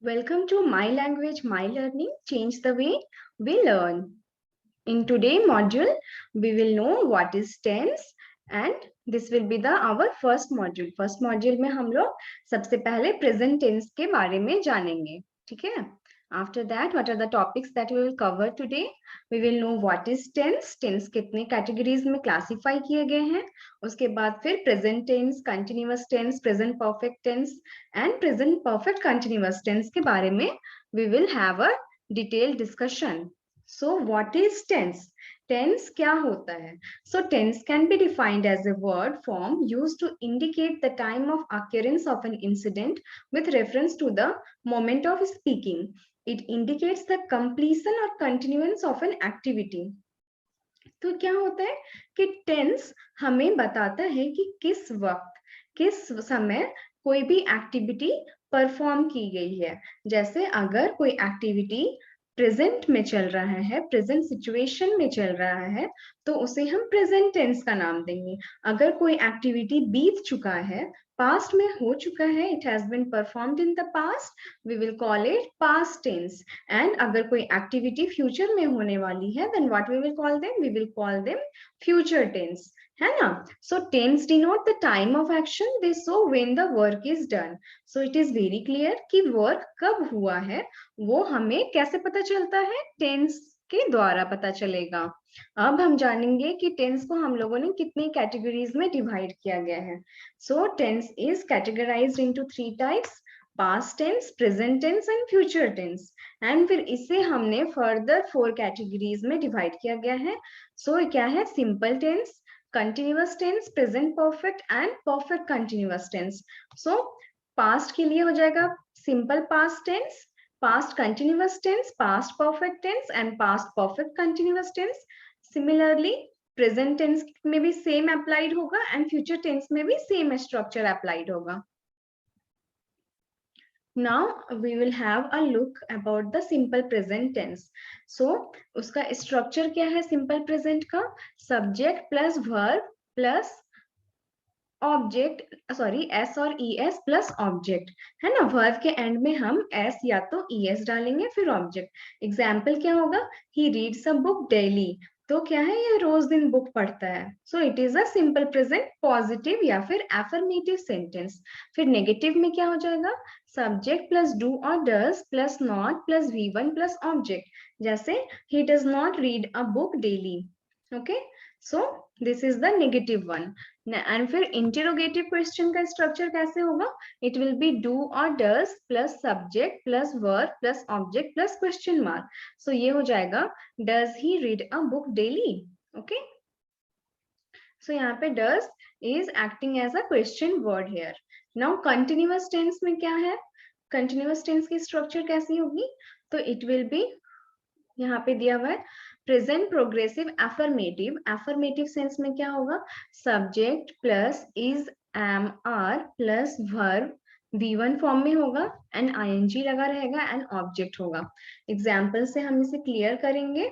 Welcome to My Language, My Learning. Change the way we learn. In today's module, we will know what is tense and this will be our first module. First module में हम लोग सबसे पहले present tense के बारे में जानेंगे, ठीक है? After that, what are the topics that we will cover today? We will know what is tense, tense कितने categories में classify किए गए हैं, उसके बाद फिर present tense, continuous tense, present perfect tense and present perfect continuous tense के बारे में we will have a detailed discussion. So what is tense? Tense क्या होता है? So tense can be defined as a word form used to indicate the time of occurrence of an incident with reference to the moment of speaking. It indicates the completion or continuance of an activity. तो क्या होता है कि tense हमें बताता है कि किस वक्त किस समय कोई भी एक्टिविटी परफॉर्म की गई है। जैसे अगर कोई एक्टिविटी प्रेजेंट में चल रहा है, प्रेजेंट सिचुएशन में चल रहा है, तो उसे हम प्रेजेंट टेंस का नाम देंगे। अगर कोई एक्टिविटी बीत चुका है, पास्ट में हो चुका है, it has been performed in the past, we will call it past tense. And अगर कोई एक्टिविटी फ्यूचर में होने वाली है, then what we will call them? We will call them future tense, है ना? So tense denote the time of action, they show when the work is done. So it is very clear कि work कब हुआ है, वो हमें कैसे पता चलता है? टेंस के द्वारा पता चलेगा। अब हम जानेंगे कि टेंस को हम लोगों ने कितनी कैटेगरीज में डिवाइड किया गया है। So tense is categorized into 3 types: past tense, present tense and future tense. And फिर इसे हमने फर्दर 4 कैटेगरीज में डिवाइड किया गया है। सो क्या है? Simple tense, continuous tense, present perfect and perfect continuous tense. So past के लिए हो जाएगा simple past tense, past continuous tense, past perfect tense and past perfect continuous tense. Similarly, present tense में भी same applied होगा and future tense में भी same structure applied होगा. Now we will have a look about the simple present tense. So उसका structure क्या है simple present का? Subject plus verb plus object, sorry S और ई एस प्लस ऑब्जेक्ट, है ना? वर्ब के एंड में हम एस या तो ई एस डालेंगे फिर ऑब्जेक्ट। एग्जाम्पल क्या होगा? He reads a book daily, तो क्या है? ये रोज दिन बुक पढ़ता है। सो it is a simple present positive या फिर एफर्मेटिव सेंटेंस। फिर नेगेटिव में क्या हो जाएगा? सब्जेक्ट प्लस डू और does plus not plus V one plus object. जैसे ही does not read a book daily. Okay, so this is the negative one. And फिर इंटेरोगेटिव क्वेश्चन का स्ट्रक्चर कैसे होगा? इट विल बी डू और does plus subject plus verb plus object plus question mark. So ये हो जाएगा does he read a book daily. Okay, so यहाँ पे does is acting as a question word here. Now continuous tense में क्या है? Continuous tense की structure कैसी होगी? तो इट विल बी, यहाँ पे दिया हुआ है present progressive affirmative. Affirmative sense में क्या होगा? Subject plus is am are plus verb V1 form में होगा एंड आईएनजी लगा रहेगा एंड ऑब्जेक्ट होगा। एग्जाम्पल से हम इसे क्लियर करेंगे।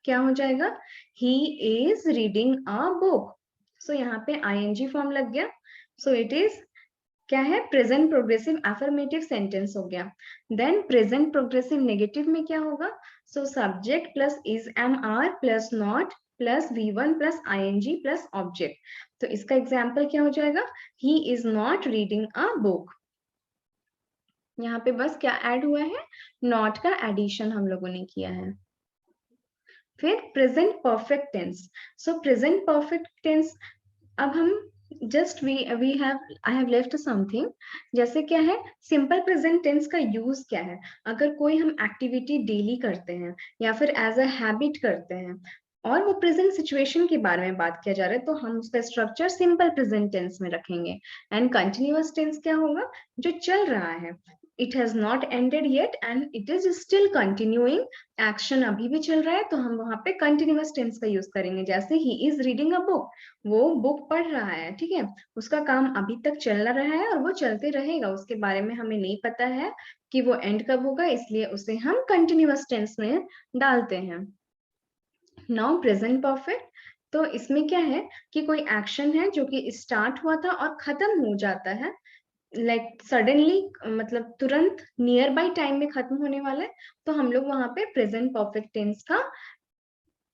क्या हो जाएगा? He is reading a book. So यहाँ पे आईएनजी फॉर्म लग गया। सो इट इज क्या है? प्रेजेंट प्रोग्रेसिव एफर्मेटिव सेंटेंस हो गया। देन प्रेजेंट प्रोग्रेसिव नेगेटिव में क्या होगा? So subject plus is am are plus not plus V1 plus ING plus object. तो इसका एग्जाम्पल क्या हो जाएगा? He is not reading a book. यहाँ पे बस क्या ऐड हुआ है? नॉट का एडिशन हम लोगों ने किया है। फिर present perfect tense. So present perfect tense, अब हम just we have I have left something. जैसे क्या है? सिंपल प्रेजेंट टेंस का यूज क्या है? अगर कोई हम एक्टिविटी डेली करते हैं या फिर एज अ हैबिट करते हैं और वो प्रेजेंट सिचुएशन के बारे में बात किया जा रहा है, तो हम उसका स्ट्रक्चर सिंपल प्रेजेंट टेंस में रखेंगे। एंड कंटिन्यूअस टेंस क्या होगा? जो चल रहा है, it has not ended yet and it is still continuing, action अभी भी चल रहा है, तो हम वहां पे कंटिन्यूअस टेंस का यूज करेंगे। जैसे ही इज रीडिंग अ बुक, वो बुक पढ़ रहा है, ठीक है, उसका काम अभी तक चल रहा है और वो चलते रहेगा, उसके बारे में हमें नहीं पता है कि वो एंड कब होगा, इसलिए उसे हम कंटिन्यूअस टेंस में डालते हैं। नाउ प्रेजेंट परफेक्ट, तो इसमें क्या है कि कोई एक्शन है जो कि स्टार्ट हुआ था और खत्म हो जाता है, लाइक सडनली, मतलब तुरंत नियर बाय टाइम में खत्म होने वाला है, तो हम लोग वहां पे प्रेजेंट परफेक्ट टेंस का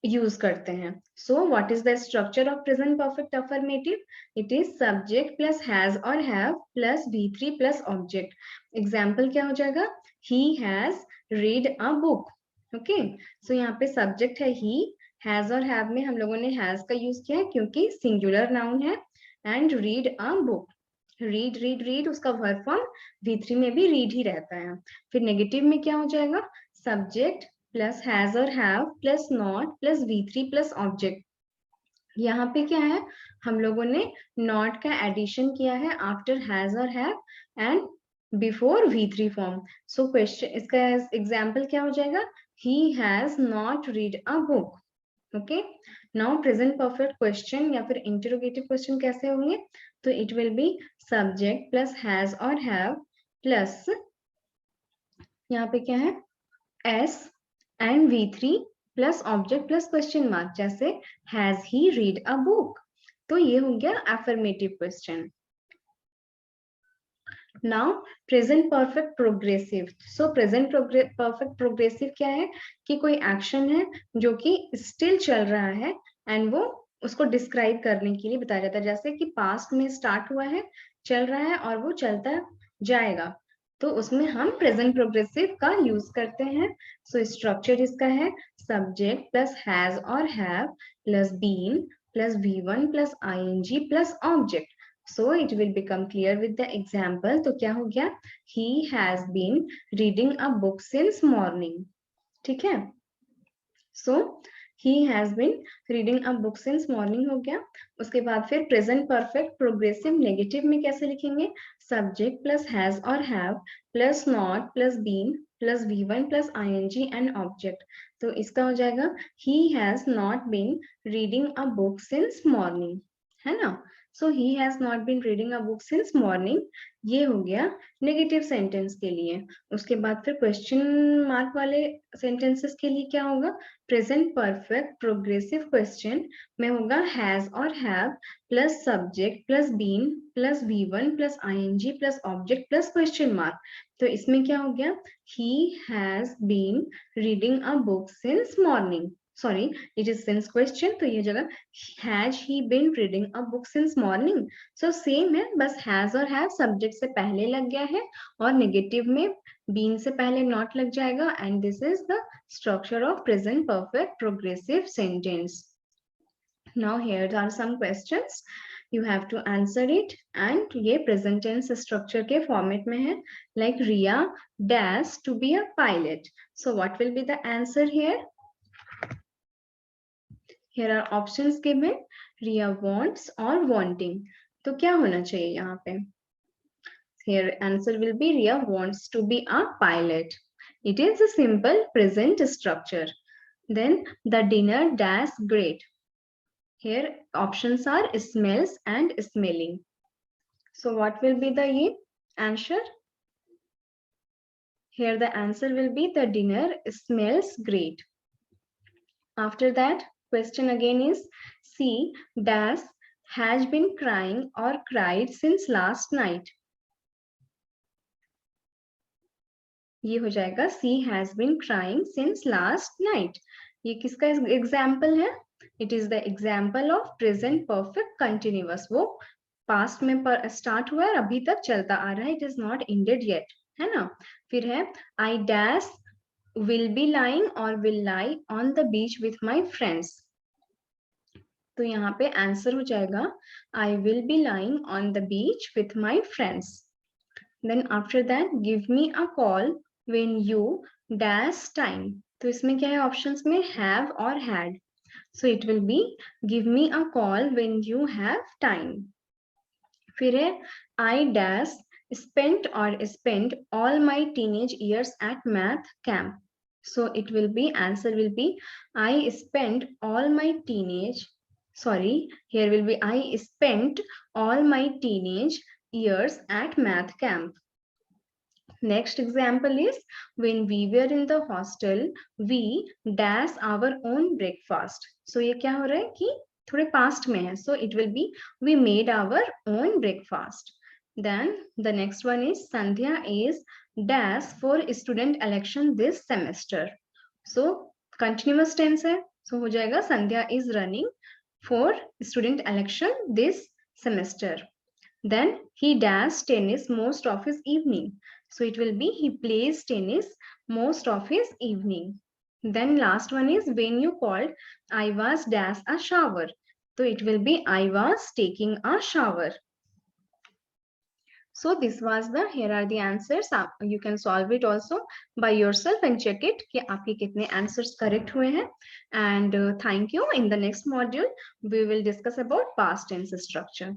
यूज करते हैं. So what is the structure of present perfect affirmative? It is subject plus has और have plus V3 plus object. Example क्या हो जाएगा? He has read a book. Okay, so यहाँ पे subject है ही, हैज और हैव में हम लोगों ने हैज का यूज किया है क्योंकि सिंगुलर नाउन है. And read a book, read read read, उसका वर्ब फॉर्म V3 में भी रीड ही रहता है. फिर नेगेटिव में क्या हो जाएगा? सब्जेक्ट प्लस हैज और have plus not plus V3 plus object. यहाँ पे क्या है? हम लोगों ने नॉट का एडिशन किया है आफ्टर हैज और have and before V3 form. So question, इसका एग्जाम्पल क्या हो जाएगा? He has not read a book. Okay, now present perfect question या फिर इंटरोगेटिव क्वेश्चन कैसे होंगे? तो it will be subject plus has और हैव प्लस, यहाँ पे क्या है, S and V3 plus object plus question mark, जैसे has he read a book. तो ये हो गया affirmative question. Now present perfect progressive. सो प्रेजेंट परफेक्ट प्रोग्रेसिव क्या है? कि कोई एक्शन है जो कि स्टिल चल रहा है एंड वो उसको डिस्क्राइब करने के लिए बताया जाता है, जैसे कि पास्ट में स्टार्ट हुआ है, चल रहा है और वो चलता जाएगा, तो उसमें हम प्रेजेंट प्रोग्रेसिव का यूज करते हैं. सो स्ट्रक्चर इसका है सब्जेक्ट प्लस हैज और have plus been plus V1 plus ing plus object. So it will become clear with the example. तो क्या हो गया? He has been reading a book since morning. ठीक है? So he has been reading a book since morning हो गया. उसके बाद फिर present perfect progressive negative में कैसे लिखेंगे? Subject plus has और have plus not plus been plus V1 plus ing and object. तो इसका हो जाएगा he has not been reading a book since morning. है ना? So he has not been reading a book since morning. ये हो गया नेगेटिव सेंटेंस के लिए. उसके बाद फिर क्वेश्चन मार्क वाले सेंटेंसेस के लिए क्या होगा? प्रेजेंट परफेक्ट प्रोग्रेसिव क्वेश्चन में होगा हैज और have plus subject plus been plus V1 plus ing plus object plus question mark. तो इसमें क्या हो गया? He has been reading a book since morning. Sorry, it is since question, तो ये जगह has he been reading a book since morning. So same है, बस हैज और हैव सब्जेक्ट से पहले लग गया है और नेगेटिव में बीन से पहले नॉट लग जाएगा. And this is the structure of present perfect progressive sentence. Now here are some questions, you have to answer it. and ये present tense structure के format में है, like Riya dash to be a pilot. So what will be the answer here? Here are options given. Riya wants or wanting. तो क्या होना चाहिए यहाँ पे? Here answer will be Riya wants to be a pilot. It is a simple present structure. Then the dinner dash great. Here options are smells and smelling. So what will be the answer? Here the answer will be the dinner smells great. After that, question again is C dash has been crying or cried since last night. ये हो जाएगा C has been crying since last night. ये किसका example है? It is the example of present perfect continuous. वो past में start हुआ है, अभी तक चलता आ रहा है. It is not ended yet, है ना? फिर है I dash will be lying or will lie on the beach with my friends. तो यहाँ पे आंसर हो जाएगा I will be lying on the beach with my friends. Then after that, give me a call when you dash time. तो इसमें क्या है options में? have और had. So it will be give me a call when you have time. फिर है I dash spent or spent all my teenage years at math camp. So it will be, answer will be I spent all my teenage, sorry, here will be I spent all my teenage years at math camp. Next example is when we were in the hostel, we dash our own breakfast. So ये क्या हो रहा है कि थोड़े past में है. So it will be we made our own breakfast. Then the next one is Sandhya is dash for student election this semester. So continuous tense है, so हो जाएगा Sandhya is running for student election this semester. Then he does tennis most of his evening. So it will be he plays tennis most of his evening. Then last one is when you called, I was dash a shower. So it will be I was taking a shower. So this was the, here are the answers. You can solve it also by yourself and check it कि आपके कितने answers correct हुए हैं. And thank you. In the next module, we will discuss about past tense structure.